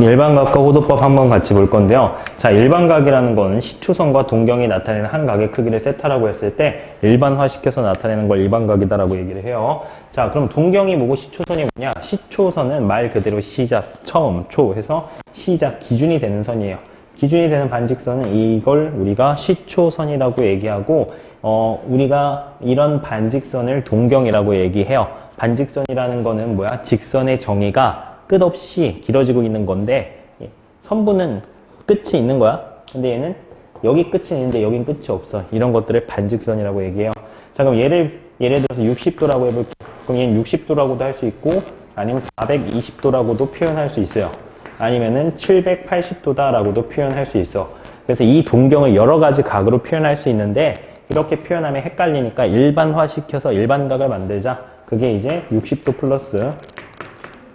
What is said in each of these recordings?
일반각과 호도법 한번 같이 볼 건데요. 자, 일반각이라는 거는 시초선과 동경이 나타내는 한 각의 크기를 세타라고 했을 때 일반화시켜서 나타내는 걸 일반각이다라고 얘기를 해요. 자, 그럼 동경이 뭐고 시초선이 뭐냐? 시초선은 말 그대로 시작, 처음, 초 해서 시작, 기준이 되는 선이에요. 기준이 되는 반직선은 이걸 우리가 시초선이라고 얘기하고 우리가 이런 반직선을 동경이라고 얘기해요. 반직선이라는 거는 뭐야? 직선의 정의가 끝없이 길어지고 있는 건데 선부는 끝이 있는 거야. 근데 얘는 여기 끝이 있는데 여긴 끝이 없어. 이런 것들을 반직선이라고 얘기해요. 자, 그럼 예를 들어서 60도라고 해볼게요. 그럼 얘는 60도라고도 할 수 있고 아니면 420도라고도 표현할 수 있어요. 아니면은 780도다라고도 표현할 수 있어. 그래서 이 동경을 여러 가지 각으로 표현할 수 있는데 이렇게 표현하면 헷갈리니까 일반화시켜서 일반각을 만들자. 그게 이제 60도 플러스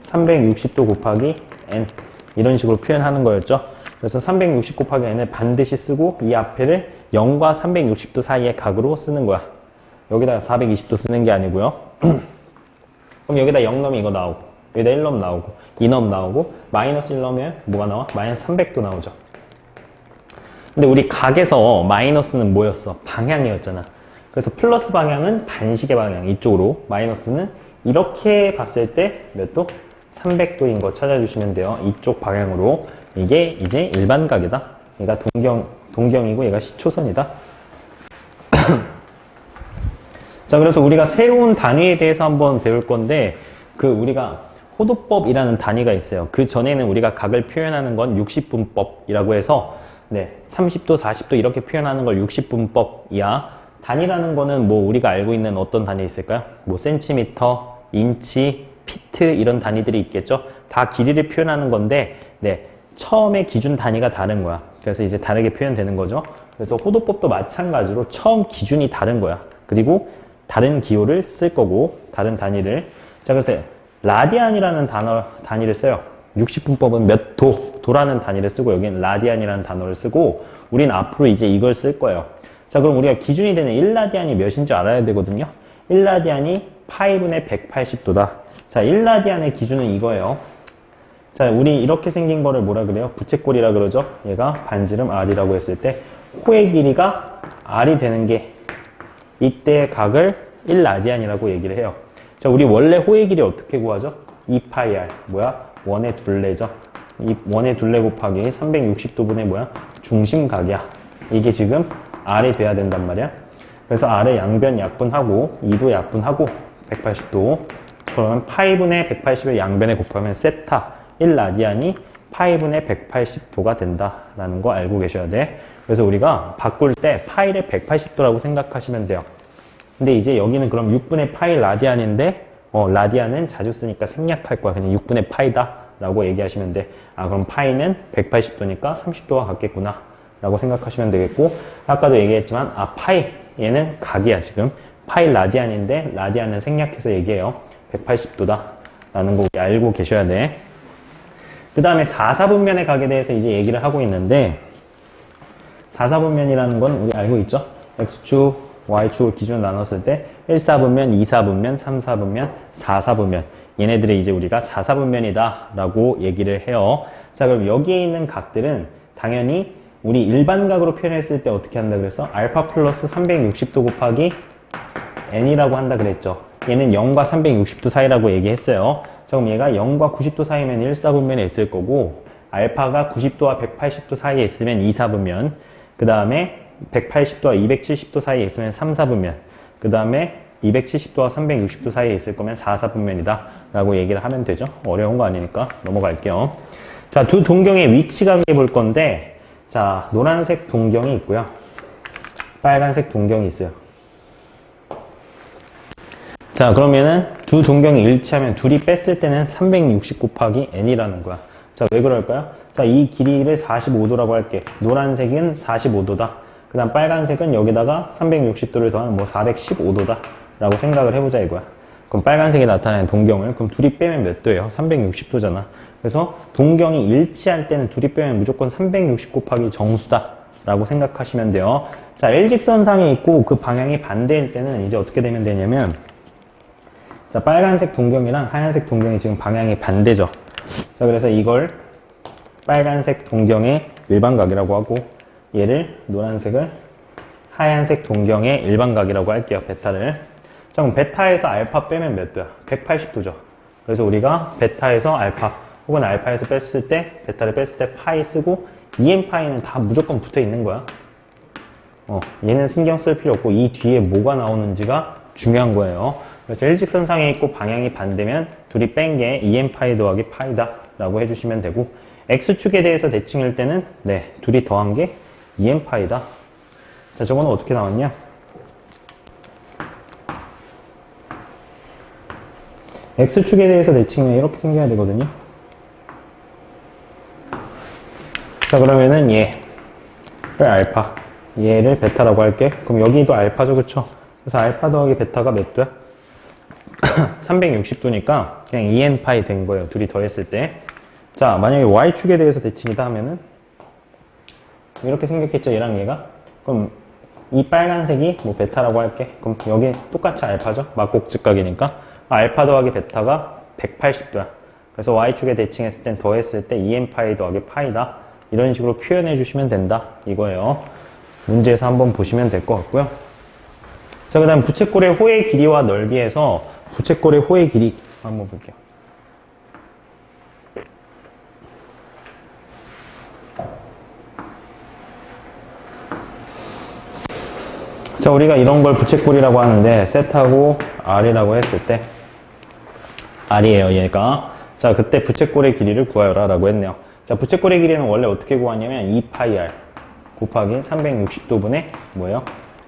360도 곱하기 n 이런 식으로 표현하는 거였죠. 그래서 360 곱하기 n을 반드시 쓰고 이 앞에를 0과 360도 사이의 각으로 쓰는 거야. 여기다가 420도 쓰는 게 아니고요. 그럼 여기다 0 넣으면 이거 나오고 여기다 1 넣으면 나오고 2 넣으면 나오고 마이너스 1 넣으면 뭐가 나와? 마이너스 300도 나오죠. 근데 우리 각에서 마이너스는 뭐였어? 방향이었잖아. 그래서 플러스 방향은 반시계 방향 이쪽으로, 마이너스는 이렇게 봤을 때 몇 도? 300도인 거 찾아주시면 돼요. 이쪽 방향으로. 이게 이제 일반각이다. 얘가 동경이고 얘가 시초선이다. 자, 그래서 우리가 새로운 단위에 대해서 한번 배울 건데 우리가 호도법이라는 단위가 있어요. 그 전에는 우리가 각을 표현하는 건 60분법이라고 해서 30도, 40도 이렇게 표현하는 걸 60분법이야. 단위라는 거는 뭐 우리가 알고 있는 어떤 단위 있을까요? 뭐 센티미터, 인치, 피트 이런 단위들이 있겠죠. 다 길이를 표현하는 건데 처음에 기준 단위가 다른 거야. 그래서 이제 다르게 표현되는 거죠. 그래서 호도법도 마찬가지로 처음 기준이 다른 거야. 그리고 다른 기호를 쓸 거고 다른 단위를. 자, 그래서 라디안이라는 단위를 써요. 60분법은 몇 도라는 단위를 쓰고 여기는 라디안이라는 단어를 쓰고 우린 앞으로 이제 이걸 쓸 거예요. 자, 그럼 우리가 기준이 되는 1라디안이 몇인 줄 알아야 되거든요. 1라디안이 파이분의 180도다. 자, 1라디안의 기준은 이거예요. 자, 우리 이렇게 생긴 거를 뭐라 그래요? 부채꼴이라 그러죠? 얘가 반지름 R이라고 했을 때 호의 길이가 R이 되는 게 이때의 각을 1라디안이라고 얘기를 해요. 자, 우리 원래 호의 길이 어떻게 구하죠? 2파이 R. 뭐야? 원의 둘레죠. 이 원의 둘레 곱하기 360도분의 뭐야? 중심각이야. 이게 지금 R이 돼야 된단 말이야. 그래서 R의 양변 약분하고 2도 약분하고 180도. 그러면 파이분의 180을 양변에 곱하면 세타 1라디안이 파이분의 180도가 된다라는 거 알고 계셔야 돼. 그래서 우리가 바꿀 때 파이를 180도라고 생각하시면 돼요. 근데 이제 여기는 그럼 6분의 파이 라디안인데 라디안은 자주 쓰니까 생략할 거야. 그냥 6분의 파이다 라고 얘기하시면 돼. 아, 그럼 파이는 180도니까 30도가 같겠구나 라고 생각하시면 되겠고, 아까도 얘기했지만 파이 얘는 각이야. 지금 파이 라디안인데 라디안은 생략해서 얘기해요. 180도다 라는 거 알고 계셔야 돼. 그 다음에 4사분면의 각에 대해서 이제 얘기를 하고 있는데 4사분면이라는 건 우리 알고 있죠? X축, Y축을 기준으로 나눴을 때 1사분면, 2사분면, 3사분면, 4사분면 얘네들을 이제 우리가 4사분면이다 라고 얘기를 해요. 자, 그럼 여기에 있는 각들은 당연히 우리 일반각으로 표현했을 때 어떻게 한다 그랬어? 알파 플러스 360도 곱하기 n이라고 한다 그랬죠. 얘는 0과 360도 사이라고 얘기했어요. 자, 그럼 얘가 0과 90도 사이면 1사분면에 있을 거고 알파가 90도와 180도 사이에 있으면 2사분면, 그 다음에 180도와 270도 사이에 있으면 3사분면, 그 다음에 270도와 360도 사이에 있을 거면 4사분면이다 라고 얘기를 하면 되죠. 어려운 거 아니니까 넘어갈게요. 자, 두 동경의 위치 관계 볼 건데, 자, 노란색 동경이 있고요, 빨간색 동경이 있어요. 자, 그러면은 두 동경이 일치하면 둘이 뺐을 때는 360 곱하기 n이라는 거야. 자, 왜 그럴까요? 자, 이 길이를 45도라고 할게. 노란색은 45도다. 그 다음 빨간색은 여기다가 360도를 더하면 뭐 415도다 라고 생각을 해보자 이거야. 그럼 빨간색이 나타나는 동경을, 그럼 둘이 빼면 몇 도예요? 360도잖아. 그래서 동경이 일치할 때는 둘이 빼면 무조건 360 곱하기 정수다 라고 생각하시면 돼요. 자, 일직선상에 있고 그 방향이 반대일 때는 이제 어떻게 되면 되냐면, 자, 빨간색 동경이랑 하얀색 동경이 지금 방향이 반대죠. 자, 그래서 이걸 빨간색 동경의 일반각이라고 하고 얘를 노란색을 하얀색 동경의 일반각이라고 할게요. 베타를. 자, 그럼 베타에서 알파 빼면 몇 도야? 180도죠. 그래서 우리가 베타에서 알파 혹은 알파에서 뺐을 때 베타를 뺐을 때 파이 쓰고 2n 파이는 다 무조건 붙어 있는 거야. 얘는 신경 쓸 필요 없고 이 뒤에 뭐가 나오는지가 중요한 거예요. 그래서 일직선상에 있고 방향이 반대면 둘이 뺀 게 2n 파이 더하기 파이다 라고 해주시면 되고 x축에 대해서 대칭일 때는 네, 둘이 더한 게 2n 파이다. 자, 저거는 어떻게 나왔냐? x축에 대해서 대칭은 이렇게 생겨야 되거든요. 자, 그러면은 얘를 알파, 얘를 베타라고 할게. 그럼 여기도 알파죠, 그쵸? 그래서 알파 더하기 베타가 몇 도야? 360도니까 그냥 2n 파이 된 거예요. 둘이 더했을 때. 자, 만약에 y축에 대해서 대칭이다 하면은 이렇게 생겼겠죠, 얘랑 얘가? 그럼 이 빨간색이 뭐 베타라고 할게. 그럼 여기 똑같이 알파죠? 막곡직각이니까. 알파 더하기 베타가 180도야. 그래서 y축에 대칭했을 땐 더했을 때 2n 파이 더하기 파이다. 이런 식으로 표현해 주시면 된다. 이거예요. 문제에서 한번 보시면 될 것 같고요. 자, 그 다음 부채꼴의 호의 길이와 넓이에서 부채꼴의 호의 길이 한번 볼게요. 자, 우리가 이런 걸 부채꼴이라고 하는데 셋하고 R이라고 했을 때 R이에요, 얘가. 자, 그때 부채꼴의 길이를 구하여라 라고 했네요. 자, 부채꼴의 길이는 원래 어떻게 구하냐면 2파이 R 곱하기 360도분의 뭐예요?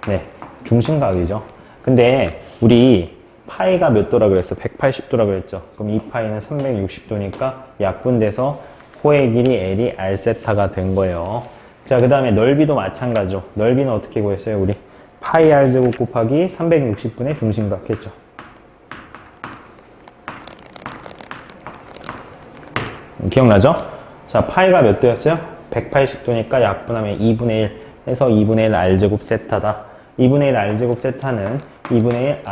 네, 중심각이죠. 근데 우리 파이가 몇 도라 그랬어? 180도라 그랬죠. 그럼 2파이는 360도니까 약분돼서 호의 길이 L이 R세타가 된 거예요. 자, 그 다음에 넓이도 마찬가지죠. 넓이는 어떻게 구했어요, 우리? 파이 R제곱 곱하기 360분의 중심각 했죠. 기억나죠? 자, 파이가 몇 도였어요? 180도니까 약분하면 2분의 1 해서 2분의 1 R제곱 세타다. 2분의 1 R제곱 세타는 2분의 1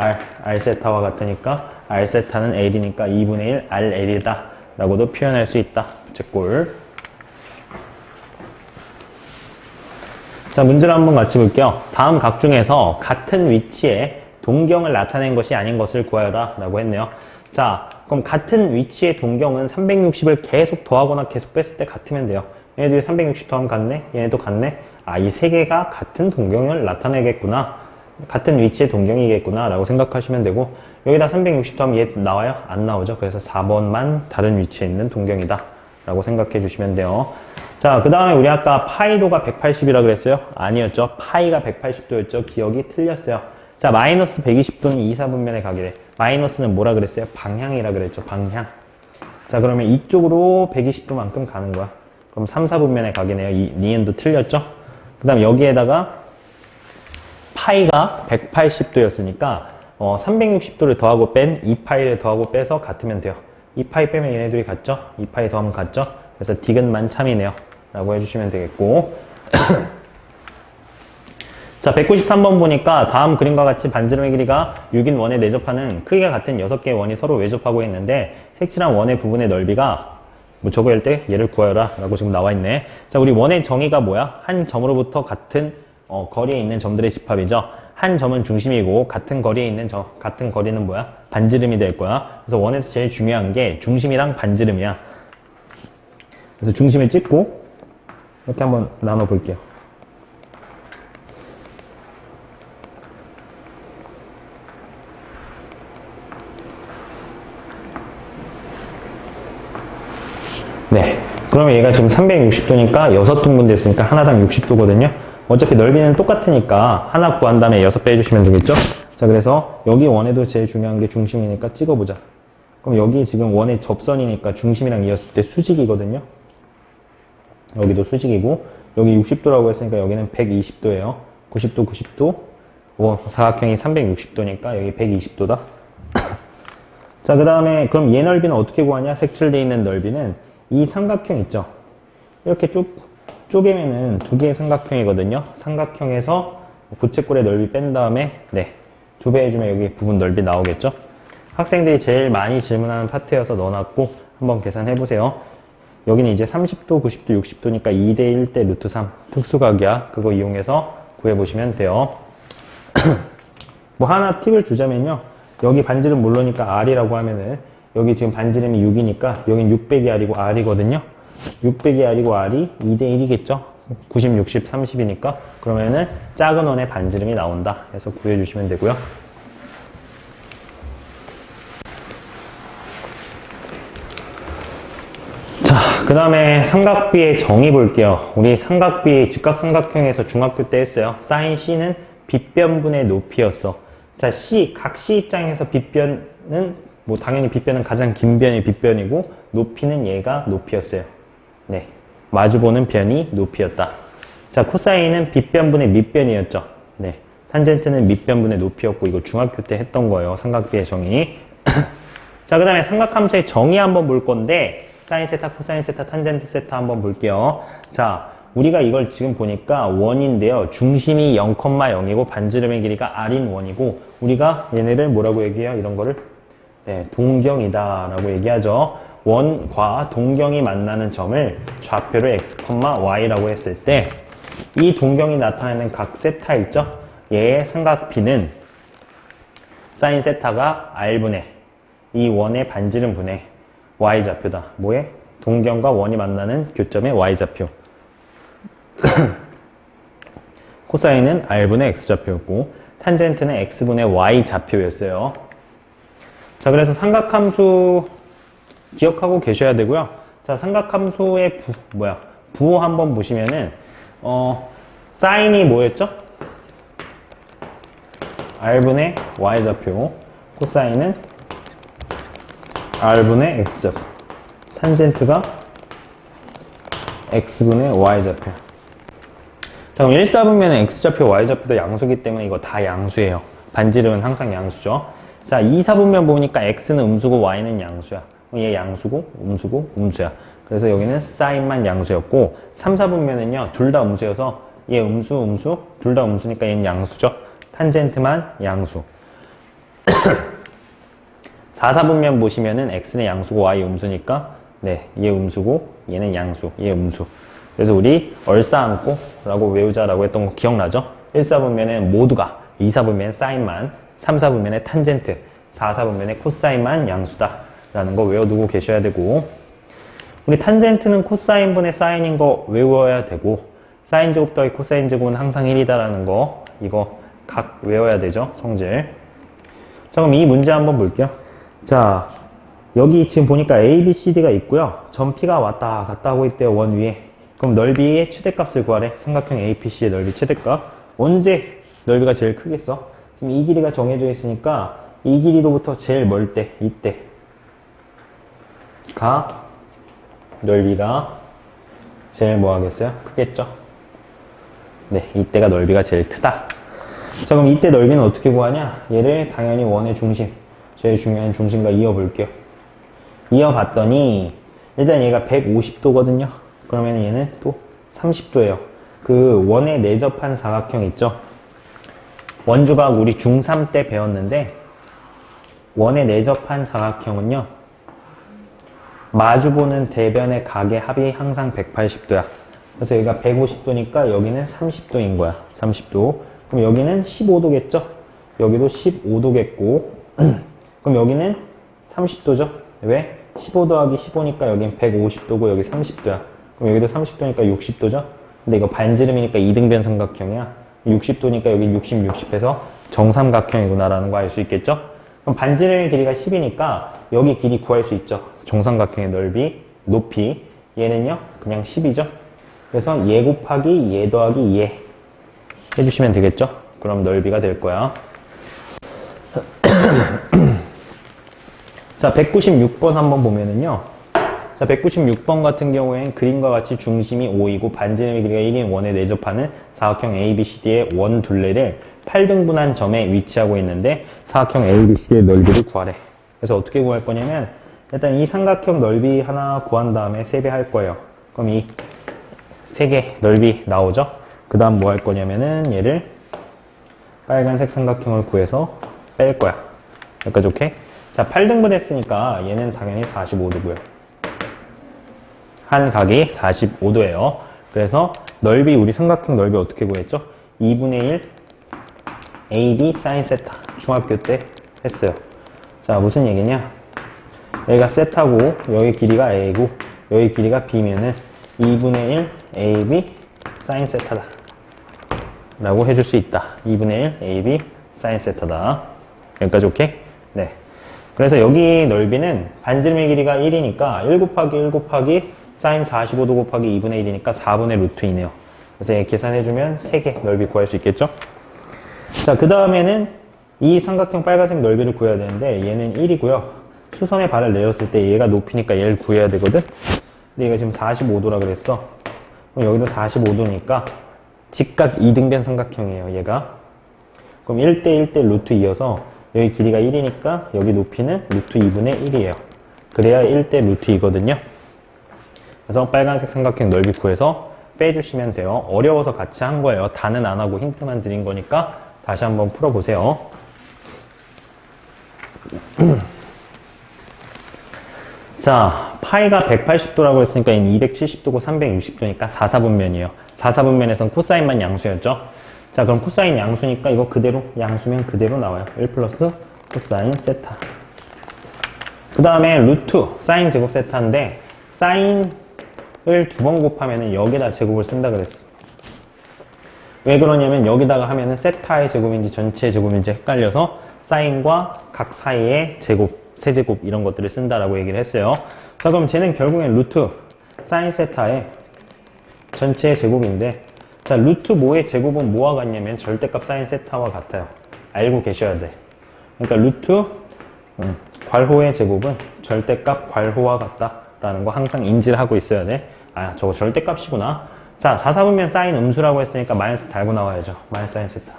R 세타와 같으니까 R 세타는 L이니까 2분의 1 RL이다 라고도 표현할 수 있다. 부채꼴. 자, 문제를 한번 같이 볼게요. 다음 각 중에서 같은 위치에 동경을 나타낸 것이 아닌 것을 구하여라 라고 했네요. 자, 그럼 같은 위치의 동경은 360을 계속 더하거나 계속 뺐을 때 같으면 돼요. 얘네들이 360 더하면 같네? 얘네도 같네? 아, 이 세 개가 같은 동경을 나타내겠구나. 같은 위치의 동경이겠구나 라고 생각하시면 되고, 여기다 360 더하면 얘 나와요? 안 나오죠? 그래서 4번만 다른 위치에 있는 동경이다 라고 생각해 주시면 돼요. 자, 그 다음에 우리 아까 파이도가 180이라 그랬어요? 아니었죠. 파이가 180도였죠. 기억이 틀렸어요. 자, 마이너스 120도는 2, 4분면의 각이래. 마이너스는 뭐라 그랬어요? 방향이라 그랬죠. 방향. 자, 그러면 이쪽으로 120도만큼 가는 거야. 그럼 3, 4분면의 각이네요. 니은도 틀렸죠? 그 다음 여기에다가 파이가 180도였으니까 360도를 더하고 뺀 2파이를 더하고 빼서 같으면 돼요. 2파이 빼면 얘네들이 같죠? 2파이 더하면 같죠? 그래서 디귿만 참이네요. 라고 해주시면 되겠고. 자, 193번 보니까 다음 그림과 같이 반지름의 길이가 6인 원에 내접하는 크기가 같은 6개의 원이 서로 외접하고 있는데 색칠한 원의 부분의 넓이가 뭐 저거 할 때 얘를 구하여라 라고 지금 나와 있네. 자, 우리 원의 정의가 뭐야? 한 점으로부터 같은 거리에 있는 점들의 집합이죠. 한 점은 중심이고 같은 거리에 있는 같은 거리는 뭐야? 반지름이 될 거야. 그래서 원에서 제일 중요한 게 중심이랑 반지름이야. 그래서 중심을 찍고 이렇게 한번 나눠 볼게요. 네. 그러면 얘가 지금 360도니까 6등분 됐으니까 하나당 60도거든요. 어차피 넓이는 똑같으니까 하나 구한 다음에 6 빼주시면 되겠죠? 자, 그래서 여기 원에도 제일 중요한 게 중심이니까 찍어보자. 그럼 여기 지금 원의 접선이니까 중심이랑 이었을 때 수직이거든요. 여기도 수직이고 여기 60도라고 했으니까 여기는 120도예요. 90도, 90도. 사각형이 360도니까 여기 120도다. 자, 그 다음에 그럼 얘 넓이는 어떻게 구하냐? 색칠되어 있는 넓이는 이 삼각형 있죠? 이렇게 쪼개면은 두 개의 삼각형이거든요. 삼각형에서 부채꼴의 넓이 뺀 다음에 네, 2배 해주면 여기 부분 넓이 나오겠죠? 학생들이 제일 많이 질문하는 파트여서 넣어놨고 한번 계산해보세요. 여기는 이제 30도, 90도, 60도니까 2대 1대 루트 3 특수각이야. 그거 이용해서 구해보시면 돼요. 뭐 하나 팁을 주자면요. 여기 반지름 모르니까 R이라고 하면은 여기 지금 반지름이 6이니까 여긴 600이 R이고 R이거든요. 600이 R이고 R이 2대 1이겠죠. 90, 60, 30이니까 그러면은 작은 원의 반지름이 나온다 해서 구해주시면 되고요. 자, 그 다음에 삼각비의 정의 볼게요. 우리 삼각비 직각삼각형에서 중학교 때 했어요. 사인 C는 빗변분의 높이였어. 자, 각 C 입장에서 빗변은 뭐 당연히 빗변은 가장 긴 변이 빗변이고 높이는 얘가 높이였어요. 네, 마주보는 변이 높이였다. 자, 코사인은 빗변분의 밑변이었죠. 네, 탄젠트는 밑변분의 높이였고 이거 중학교 때 했던 거예요. 삼각비의 정의. 자, 그 다음에 삼각함수의 정의 한번 볼 건데 사인 세타, 코사인 세타, 탄젠트 세타 한번 볼게요. 자, 우리가 이걸 지금 보니까 원인데요. 중심이 0,0이고 반지름의 길이가 R인 원이고 우리가 얘네를 뭐라고 얘기해요? 이런 거를 네, 동경이다 라고 얘기하죠. 원과 동경이 만나는 점을 좌표를 x, y라고 했을 때 이 동경이 나타내는 각 세타 있죠? 얘의 삼각 B는 사인 세타가 R분의 이 원의 반지름 분의 y좌표다. 뭐에? 동경과 원이 만나는 교점의 y좌표. 코사인은 R분의 X좌표였고 탄젠트는 X분의 Y좌표였어요. 자, 그래서 삼각함수 기억하고 계셔야 되고요. 자, 삼각함수의 부호 한번 보시면은 사인이 뭐였죠? R분의 Y좌표, 코사인은 R분의 X좌표, 탄젠트가 X분의 Y좌표. 자, 그럼 1사분면은 X좌표, Y좌표도 양수기 때문에 이거 다 양수예요. 반지름은 항상 양수죠. 자, 2사분면 보니까 X는 음수고 Y는 양수야. 얘 양수고, 음수고, 음수야. 그래서 여기는 사인만 양수였고, 3사분면은요, 둘 다 음수여서 얘 음수, 음수, 둘 다 음수니까 얘는 양수죠. 탄젠트만 양수. 4사분면 보시면은 X는 양수고 Y 음수니까, 네, 얘 음수고, 얘는 양수, 얘 음수. 그래서 우리 얼싸안고 라고 외우자라고 했던 거 기억나죠? 1사분면은 모두가, 2사분면 사인만, 3사분면의 탄젠트, 4사분면의 코사인만 양수다 라는 거 외워두고 계셔야 되고 우리 탄젠트는 코사인분의 사인인 거 외워야 되고 사인 제곱 더하기 코사인 제곱은 항상 1이다 라는 거 이거 각 외워야 되죠, 성질. 자, 그럼 이 문제 한번 볼게요. 자, 여기 지금 보니까 A, B, C, D가 있고요. 점 P가 왔다 갔다 하고 있대요, 원 위에. 그럼 넓이의 최대값을 구하래. 삼각형 APC의 넓이 최대값. 언제 넓이가 제일 크겠어? 지금 이 길이가 정해져 있으니까 이 길이로부터 제일 멀 때, 이때가 넓이가 제일 뭐 하겠어요? 크겠죠? 네, 이때가 넓이가 제일 크다. 자, 그럼 이때 넓이는 어떻게 구하냐? 얘를 당연히 원의 중심, 제일 중요한 중심과 이어볼게요. 이어봤더니 일단 얘가 150도거든요. 그러면 얘는 또 30도예요. 그 원에 내접한 사각형 있죠? 원주각 우리 중3 때 배웠는데 원에 내접한 사각형은요. 마주보는 대변의 각의 합이 항상 180도야. 그래서 여기가 150도니까 여기는 30도인 거야. 30도. 그럼 여기는 15도겠죠? 여기도 15도겠고 그럼 여기는 30도죠? 왜? 15 더하기 15니까 여긴 150도고 여기 30도야. 그럼 여기도 30도니까 60도죠? 근데 이거 반지름이니까 이등변 삼각형이야. 60도니까 여기 60, 60 해서 정삼각형이구나라는 거 알 수 있겠죠? 그럼 반지름의 길이가 10이니까 여기 길이 구할 수 있죠? 정삼각형의 넓이, 높이. 얘는요, 그냥 10이죠? 그래서 얘 곱하기 얘 더하기 얘 해주시면 되겠죠? 그럼 넓이가 될 거야. 자, 196번 한번 보면은요. 자, 196번 같은 경우에는 그림과 같이 중심이 5이고 반지름의 길이가 1인 원에 내접하는 사각형 ABCD의 원 둘레를 8등분한 점에 위치하고 있는데 사각형 ABCD의 넓이를 구하래. 그래서 어떻게 구할 거냐면 일단 이 삼각형 넓이 하나 구한 다음에 3배 할 거예요. 그럼 이 3개 넓이 나오죠? 그 다음 뭐 할 거냐면은 얘를 빨간색 삼각형을 구해서 뺄 거야. 여기까지 오케이? 자, 8등분 했으니까 얘는 당연히 45도고요. 한 각이 45도예요. 그래서 넓이, 우리 삼각형 넓이 어떻게 구했죠? 2분의 1 AB sin 세타. 중학교 때 했어요. 자, 무슨 얘기냐? 여기가 세타고 여기 길이가 A고 여기 길이가 B면은 2분의 1 AB sin 세타다 라고 해줄 수 있다. 2분의 1 AB sin 세타다. 여기까지 오케이? 네. 그래서 여기 넓이는 반지름의 길이가 1이니까 1 곱하기 1 곱하기 sin 45도 곱하기 2분의 1이니까 4분의 루트 이네요. 그래서 얘 계산해주면 3개 넓이 구할 수 있겠죠? 자, 그 다음에는 이 삼각형 빨간색 넓이를 구해야 되는데 얘는 1이고요. 수선에 발을 내렸을 때 얘가 높이니까 얘를 구해야 되거든? 근데 얘가 지금 45도라 그랬어. 그럼 여기도 45도니까 직각 2등변 삼각형이에요, 얘가. 그럼 1대 1대 루트 2여서 여기 길이가 1이니까 여기 높이는 루트 2분의 1이에요. 그래야 1대 루트 2거든요. 그래서 빨간색 삼각형 넓이 구해서 빼주시면 돼요. 어려워서 같이 한 거예요. 다는 안 하고 힌트만 드린 거니까 다시 한번 풀어보세요. 자, 파이가 180도라고 했으니까 얘는 270도고 360도니까 4사분면이에요. 4사분면에선 코사인만 양수였죠. 자, 그럼 코사인 양수니까 이거 그대로 양수면 그대로 나와요. 1 플러스 코사인 세타. 그 다음에 루트 사인 제곱 세타인데 사인을 2번 곱하면 여기다 제곱을 쓴다 그랬어. 왜 그러냐면 여기다가 하면은 세타의 제곱인지 전체의 제곱인지 헷갈려서 사인과 각 사이의 제곱, 세제곱 이런 것들을 쓴다라고 얘기를 했어요. 자, 그럼 쟤는 결국엔 루트 사인 세타의 전체의 제곱인데, 자, 루트 모의 제곱은 뭐와 같냐면 절대값 사인 세타와 같아요. 알고 계셔야 돼. 그러니까 루트 괄호의 제곱은 절대값 괄호와 같다라는 거 항상 인지를 하고 있어야 돼. 아, 저거 절대값이구나. 자, 4사분면 사인 음수라고 했으니까 마이너스 달고 나와야죠. 마이너스 사인 세타.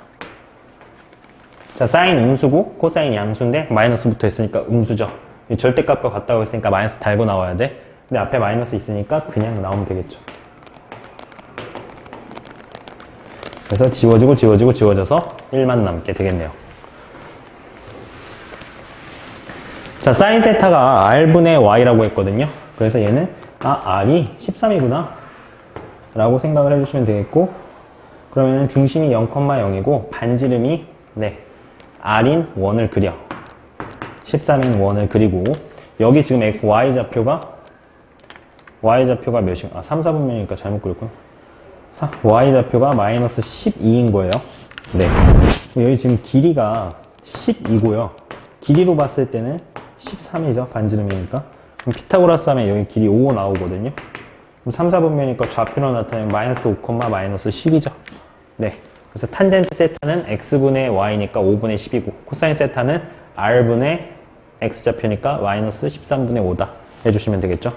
자, 사인 음수고 코사인 양수인데 마이너스 붙어 있으니까 음수죠. 절대값과 같다고 했으니까 마이너스 달고 나와야 돼. 근데 앞에 마이너스 있으니까 그냥 나오면 되겠죠. 그래서 지워지고 지워지고 지워져서 1만 남게 되겠네요. 자, 사인 세타가 R분의 Y라고 했거든요. 그래서 얘는 R이 13이구나 라고 생각을 해주시면 되겠고, 그러면 중심이 0,0이고 반지름이 R인 원을 그려. 13인 원을 그리고 여기 지금 Y좌표가 몇인가? 3, 4분면이니까 잘못 그렸구나. Y좌표가 마이너스 12인 거예요. 네. 여기 지금 길이가 12고요. 길이로 봤을 때는 13이죠. 반지름이니까. 그럼 피타고라스 하면 여기 길이 5 나오거든요. 그럼 3, 4분면이니까 좌표로 나타내면 마이너스 5, 마이너스 10이죠. 네. 그래서 탄젠트 세타는 x분의 y니까 5분의 10이고, 코사인 세타는 r분의 x좌표니까 마이너스 13분의 5다 해주시면 되겠죠.